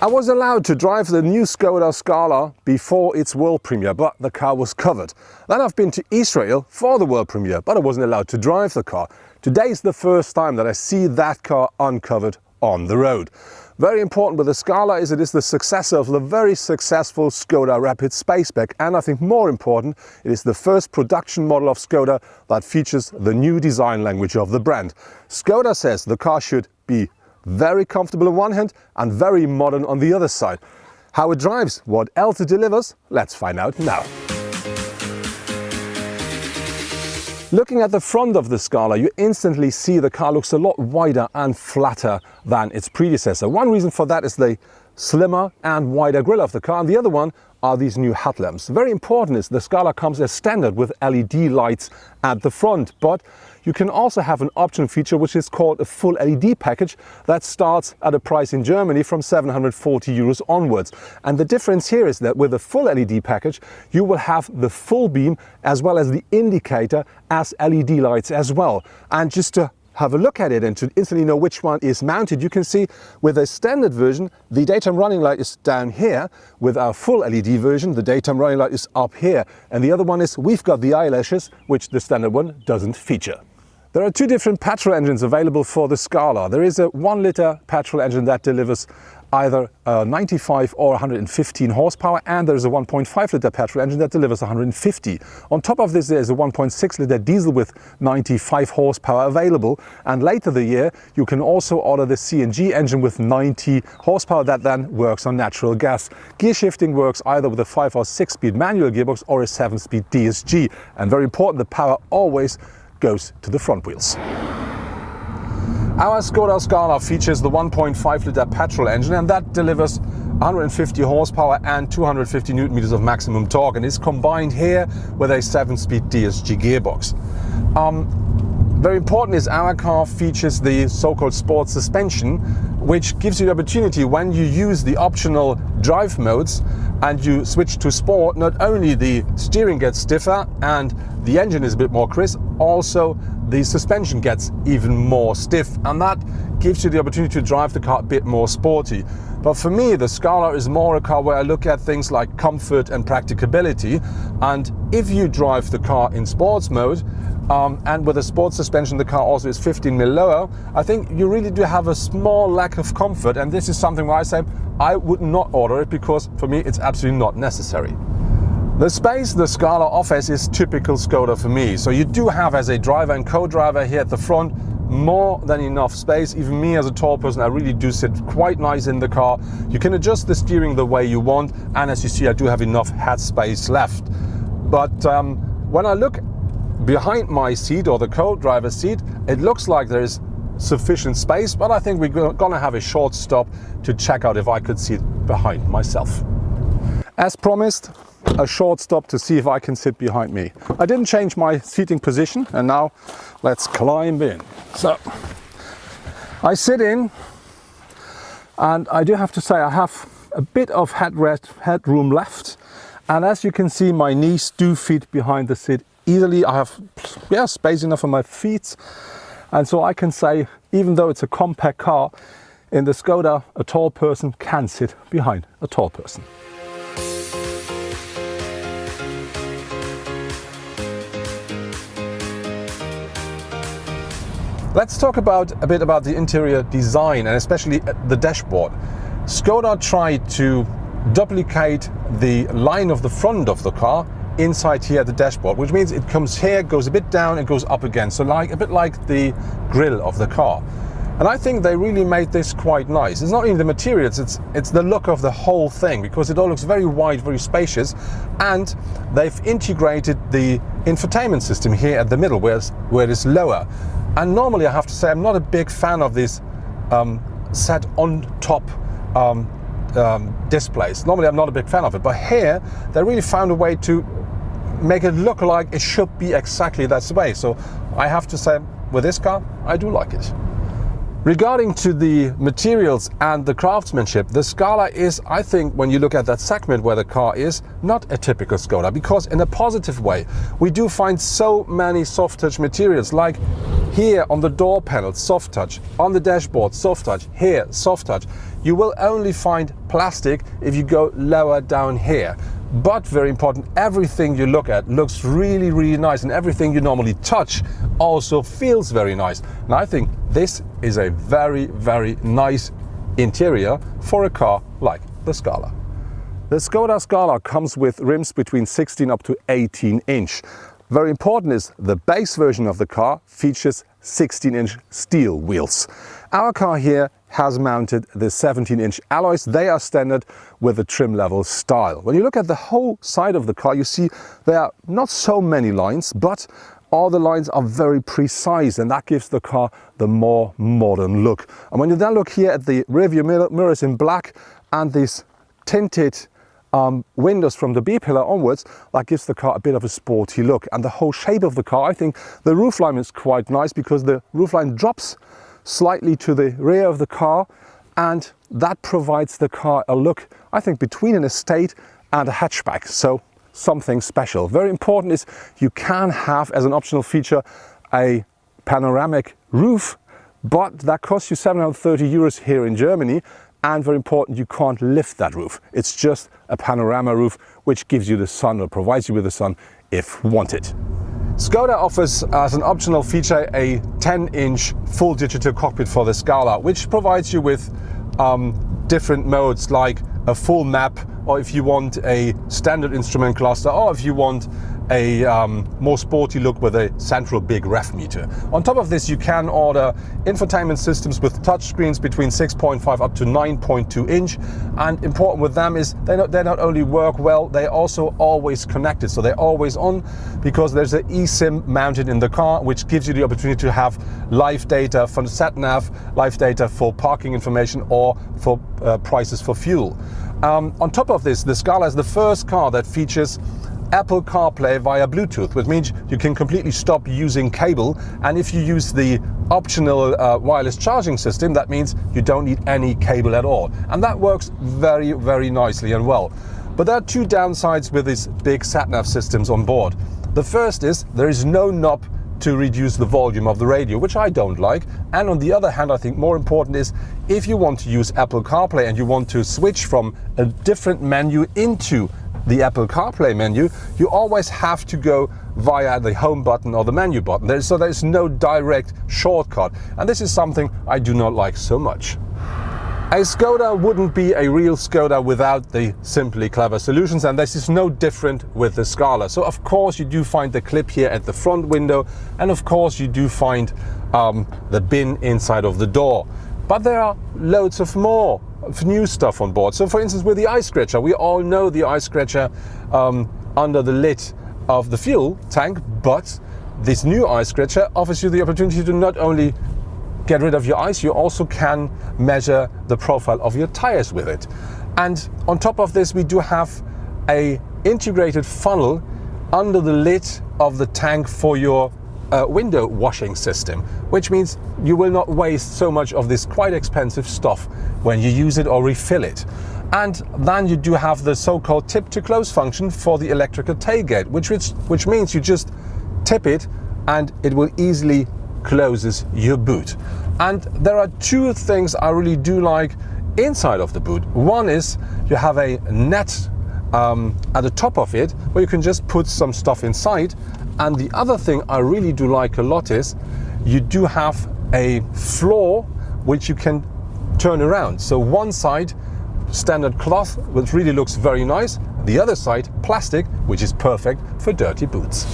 I was allowed to drive the new Skoda Scala before its world premiere, but the car was covered. Then I've been to Israel for the world premiere, but I wasn't allowed to drive the car. Today is the first time that I see that car uncovered on the road. Very important with the Scala is it is the successor of the very successful Skoda Rapid Spaceback, and I think more important, it is the first production model of Skoda that features the new design language of the brand. Skoda says the car should be very comfortable on one hand and very modern on the other side. How it drives, what else it delivers, let's find out now. Looking at the front of the Scala, you instantly see the car looks a lot wider and flatter than its predecessor. One reason for that is the slimmer and wider grille of the car, and the other one are these new headlamps. Very important is the Scala comes as standard with LED lights at the front, but you can also have an option feature which is called a full LED package that starts at a price in Germany from 740 euros onwards. And the difference here is that with a full LED package you will have the full beam as well as the indicator as LED lights as well. And just to have a look at it and to instantly know which one is mounted, you can see with a standard version the daytime running light is down here. With our full LED version the daytime running light is up here, and the other one is we've got the eyelashes, which the standard one doesn't feature. There are two different petrol engines available for the Scala. There is a 1-liter petrol engine that delivers either 95 or 115 horsepower, and there's a 1.5-liter petrol engine that delivers 150. On top of this, there's a 1.6-liter diesel with 95 horsepower available, and later the year you can also order the CNG engine with 90 horsepower that then works on natural gas. Gear shifting works either with a 5 or 6-speed manual gearbox or a 7-speed DSG, and very important, the power always goes to the front wheels. Our Skoda Scala features the 1.5-liter petrol engine, and that delivers 150 horsepower and 250 Newton meters of maximum torque, and is combined here with a 7-speed DSG gearbox. Very important is our car features the so-called sport suspension, which gives you the opportunity when you use the optional drive modes and you switch to sport, not only the steering gets stiffer and the engine is a bit more crisp, also the suspension gets even more stiff, and that gives you the opportunity to drive the car a bit more sporty. But for me, the Scala is more a car where I look at things like comfort and practicability, and if you drive the car in sports mode, and with a sports suspension the car also is 15mm lower, I think you really do have a small lack of comfort, and this is something where I say I would not order it, because for me it's absolutely not necessary. The space the Scala offers is typical Skoda for me. So you do have, as a driver and co-driver here at the front, more than enough space. Even me as a tall person, I really do sit quite nice in the car. You can adjust the steering the way you want, and as you see I do have enough head space left. But when I look behind my seat, or the co-driver's seat, it looks like there is sufficient space, but I think we're gonna have a short stop to check out if I could sit behind myself. As promised, a short stop to see if I can sit behind me. I didn't change my seating position, and now let's climb in. So I sit in, and I do have to say I have a bit of headroom left, and as you can see my knees do fit behind the seat easily. I have space enough for my feet, and so I can say, even though it's a compact car, in the Skoda a tall person can sit behind a tall person. Let's talk a bit about the interior design, and especially the dashboard. Skoda tried to duplicate the line of the front of the car inside here at the dashboard, which means it comes here, goes a bit down and goes up again, so a bit like the grille of the car. And I think they really made this quite nice. It's not even the materials, it's the look of the whole thing, because it all looks very wide, very spacious, and they've integrated the infotainment system here at the middle where it is lower. And normally I have to say I'm not a big fan of these set on top displays. Normally I'm not a big fan of it, but here they really found a way to make it look like it should be exactly that way. So I have to say, with this car, I do like it. Regarding to the materials and the craftsmanship, the Scala is, I think, when you look at that segment where the car is, not a typical Skoda, because in a positive way, we do find so many soft touch materials like Here on the door panel, soft touch. On the dashboard, soft touch. Here, soft touch. You will only find plastic if you go lower down here. But very important, everything you look at looks really, really nice, and everything you normally touch also feels very nice. And I think this is a very, very nice interior for a car like the Scala. The Skoda Scala comes with rims between 16 up to 18 inch. Very important is the base version of the car features 16-inch steel wheels. Our car here has mounted the 17-inch alloys. They are standard with the trim level style. When you look at the whole side of the car, you see there are not so many lines, but all the lines are very precise, and that gives the car the more modern look. And when you then look here at the rearview mirrors in black and these tinted windows from the B-pillar onwards, that gives the car a bit of a sporty look. And the whole shape of the car, I think the roofline is quite nice because the roofline drops slightly to the rear of the car, and that provides the car a look, I think, between an estate and a hatchback. So something special. Very important is you can have as an optional feature a panoramic roof, but that costs you 730 euros here in Germany. And very important, you can't lift that roof. It's just a panorama roof which gives you the sun or provides you with the sun if wanted. Skoda offers as an optional feature a 10-inch full digital cockpit for the Scala, which provides you with different modes like a full map, or if you want a standard instrument cluster, or if you want a more sporty look with a central big ref meter. On top of this, you can order infotainment systems with touchscreens between 6.5 up to 9.2 inch. And important with them is they not only work well, they're also always connected. So they're always on because there's an eSIM mounted in the car, which gives you the opportunity to have live data from the sat-nav, live data for parking information or for prices for fuel. On top of this, the Scala is the first car that features Apple CarPlay via Bluetooth, which means you can completely stop using cable. And if you use the optional wireless charging system, that means you don't need any cable at all. And that works very, very nicely and well. But there are two downsides with these big sat-nav systems on board. The first is there is no knob to reduce the volume of the radio, which I don't like. And on the other hand, I think more important is if you want to use Apple CarPlay and you want to switch from a different menu into the Apple CarPlay menu, you always have to go via the home button or the menu button. So there's no direct shortcut. And this is something I do not like so much. A Skoda wouldn't be a real Skoda without the simply clever solutions, and this is no different with the Scala. So of course you do find the clip here at the front window, and of course you do find the bin inside of the door. But there are loads of more new stuff on board. So for instance, with the eye scratcher, we all know the eye scratcher under the lid of the fuel tank, but this new eye scratcher offers you the opportunity to not only get rid of your ice, you also can measure the profile of your tires with it. And on top of this, we do have a integrated funnel under the lid of the tank for your window washing system, which means you will not waste so much of this quite expensive stuff when you use it or refill it. And then you do have the so-called tip to close function for the electrical tailgate, which means you just tip it and it will easily closes your boot. And there are two things I really do like inside of the boot. One is you have a net at the top of it where you can just put some stuff inside. And the other thing I really do like a lot is you do have a floor which you can turn around. So one side standard cloth, which really looks very nice. The other side plastic, which is perfect for dirty boots.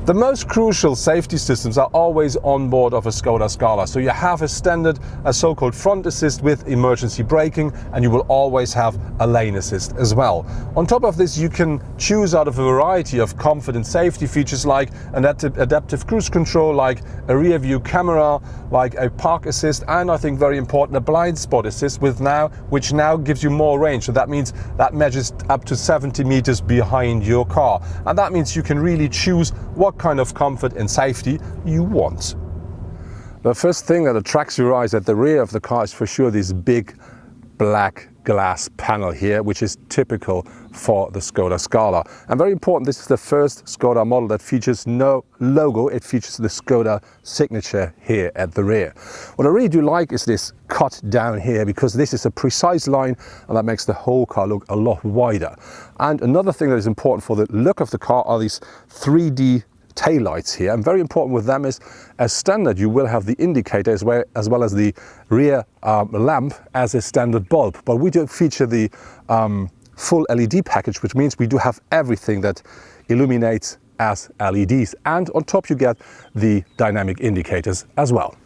The most crucial safety systems are always on board of a Skoda Scala. So you have a standard, a so-called front assist with emergency braking, and you will always have a lane assist as well. On top of this, you can choose out of a variety of comfort and safety features like an adaptive cruise control, like a rear view camera, like a park assist, and I think very important, a blind spot assist which now gives you more range. So that means that measures up to 70 meters behind your car. And that means you can really choose what kind of comfort and safety you want. The first thing that attracts your eyes at the rear of the car is for sure this big black glass panel here, which is typical for the Skoda Scala. And very important, this is the first Skoda model that features no logo. It features the Skoda signature here at the rear. What I really do like is this cut down here, because this is a precise line and that makes the whole car look a lot wider. And another thing that is important for the look of the car are these 3D taillights here, and very important with them is, as standard, you will have the indicator as well as the rear lamp as a standard bulb, but we do feature the full LED package, which means we do have everything that illuminates as LEDs, and on top you get the dynamic indicators as well.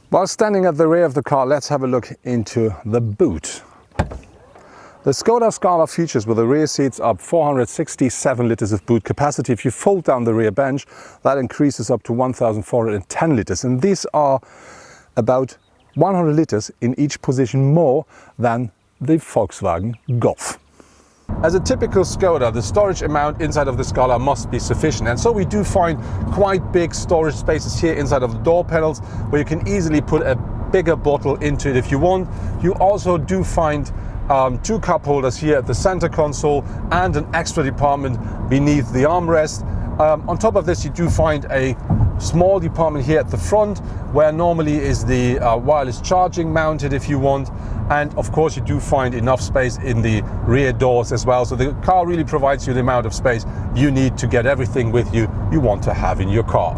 While standing at the rear of the car, let's have a look into the boot. The Skoda Scala features, with the rear seats up, 467 litres of boot capacity. If you fold down the rear bench, that increases up to 1,410 litres. And these are about 100 litres in each position more than the Volkswagen Golf. As a typical Skoda, the storage amount inside of the Scala must be sufficient. And so we do find quite big storage spaces here inside of the door panels, where you can easily put a bigger bottle into it if you want. You also do find two cup holders here at the center console and an extra department beneath the armrest. On top of this, you do find a small department here at the front, where normally is the wireless charging mounted if you want. And of course you do find enough space in the rear doors as well. So the car really provides you the amount of space you need to get everything with you want to have in your car.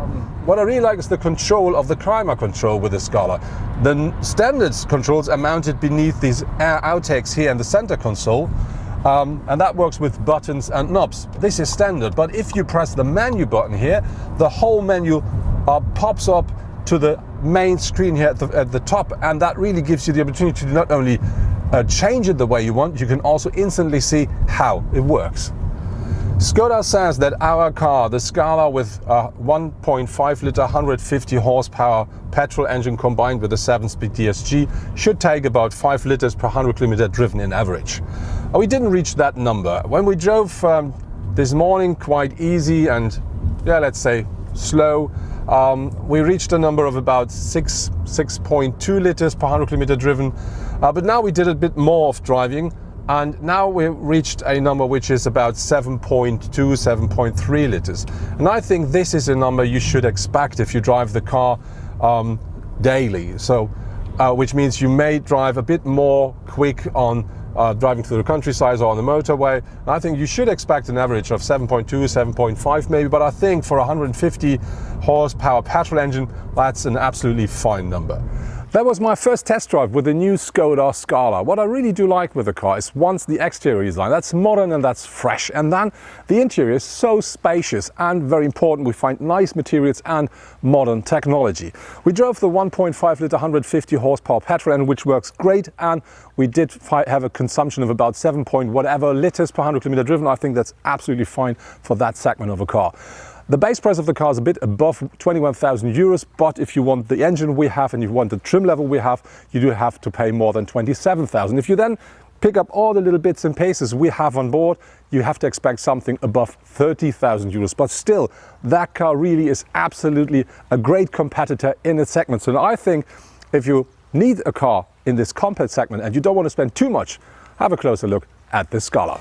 What I really like is the control of the climate control with the Scala. The standard controls are mounted beneath these air outtakes here in the center console, and that works with buttons and knobs. This is standard, but if you press the menu button here, the whole menu pops up to the main screen here at the top, and that really gives you the opportunity to not only change it the way you want, you can also instantly see how it works. Skoda says that our car, the Scala, with a 1.5 litre 150 horsepower petrol engine combined with a 7-speed DSG, should take about 5 litres per 100 kilometers driven in average. We didn't reach that number. When we drove this morning, quite easy and, yeah, let's say slow, we reached a number of about 6.2 litres per 100 kilometers driven. But now we did a bit more of driving, and now we reached a number which is about 7.2, 7.3 litres. And I think this is a number you should expect if you drive the car daily. So, which means you may drive a bit more quick on driving through the countryside or on the motorway. And I think you should expect an average of 7.2, 7.5 maybe, but I think for a 150 horsepower petrol engine, that's an absolutely fine number. That was my first test drive with the new Skoda Scala. What I really do like with the car is, once the exterior design, that's modern and that's fresh, and then the interior is so spacious and, very important, we find nice materials and modern technology. We drove the 1.5 litre 150 horsepower petrol engine, which works great, and we did have a consumption of about 7 point whatever litres per 100 kilometers driven. I think that's absolutely fine for that segment of a car. The base price of the car is a bit above 21,000 euros, but if you want the engine we have and you want the trim level we have, you do have to pay more than 27,000. If you then pick up all the little bits and pieces we have on board, you have to expect something above 30,000 euros. But still, that car really is absolutely a great competitor in its segment. So I think if you need a car in this compact segment and you don't want to spend too much, have a closer look at the Scala.